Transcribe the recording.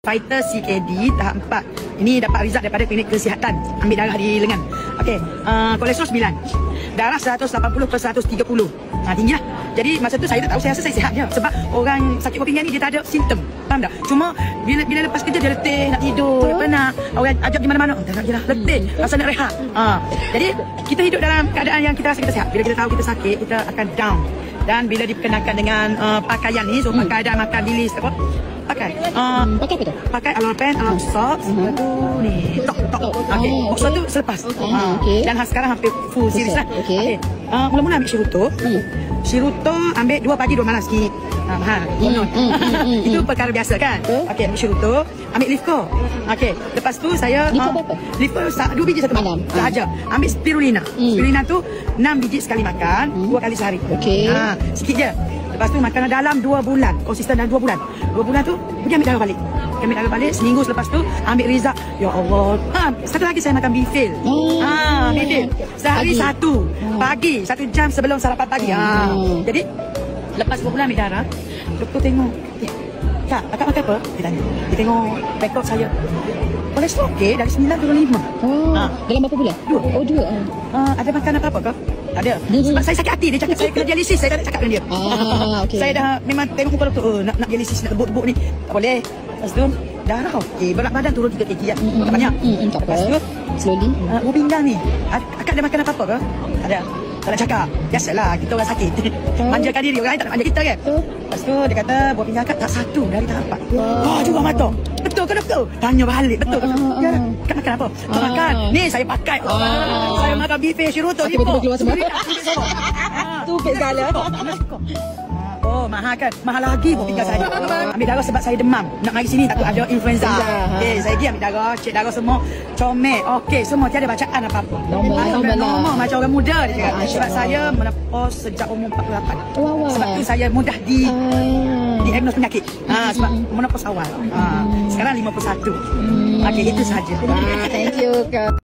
Fighter CKD tahap 4. Ini dapat result daripada klinik kesihatan. Ambil darah di lengan. Okey, kolesterol 9. Darah 180/130. Tinggi lah. Jadi masa tu saya tak tahu, saya rasa saya sihat je. Sebab orang sakit buah pinggang ni dia tak ada simptom. Faham tak? Cuma bila lepas kerja dia letih, nak tidur, dia penat. Orang ajak di mana-mana, tak nak je lah, letih, rasa nak rehat. Jadi kita hidup dalam keadaan yang kita rasa kita sihat. Bila kita tahu kita sakit, kita akan down. Dan bila diperkenalkan dengan pakaian ni, so pakai dan makan bilis apa? Pakai pakai apa tu? Pakai Alorpen, socks, lepas tu ni tok. Okey, boxer tu selepas. Dan sekarang hampir full series lah. Okey. Mula-mula ambil Shiruto. Shiruto ambil 2 pagi 2 malam sikit. Mahal. Itu perkara biasa kan? Okey, ambil Shiruto, ambil Livco. Okey, lepas tu saya Livco 2 biji satu malam sahaja. Ambil Spirulina. Spirulina tu 6 biji sekali makan, 2 kali sehari. Okey. Sikit je. Lepas tu makan dalam 2 bulan. Konsisten dalam 2 bulan. 2 bulan tu pergi ambil darah balik. Ambil darah balik, seminggu selepas tu ambil result. Ya Allah. Satu lagi saya makan Bifil. Bifil. Sehari satu. Pagi, 1 jam sebelum sarapan pagi. Jadi lepas 2 bulan ambil darah, doktor tengok, Kak, akak makan apa? Dia tanya. Dia tengok rekod saya. Kolesterol okey, dari 9 turun 5. Dalam berapa bulan? 2. 2. Ada makan apa-apa ke? Tak ada. Sebab saya sakit hati. Dia cakap saya kena dialisis. Saya tak nak cakap dengan dia. Okay. Saya dah memang tengok muka doktor. Nak dialisis, nak tebuk-tebuk ni. Tak boleh. Lepas tu darah okey. Berat badan turun 3 kg kan. Tak banyak. Lepas tu slowly. Buah pinggang ni. Akak ada makan apa-apa ke? Tak ada. Tak nak cakap. Biasalah, kita orang sakit. Manjakan diri. Orang lain tak nak manja kita kan. Lepas tu dia kata buah pinggang akak tak 1 dari tahap 4. Juga mata. Betul ke doktor? Tanya balik. Betul. Ya, akak makan apa? Tak makan. Ni saya pakai. Saya makan Bifil, Shiruto. Betul-betul keluar semua. Tupik segala. Mahal kan? Mahal lagi buah pinggang saya. Ambil darah sebab saya demam. Nak mari sini takut ada influenza. Okey, saya pergi ambil darah, cek darah semua comel. Okey, semua tiada bacaan apa-apa. Normal macam orang muda dia cakap. Sebab saya menopause sejak umur 48. Sebab tu saya mudah diagnos penyakit. Sebab menopause awal. Sekarang 51. Okey, itu saja. Thank you, Kak.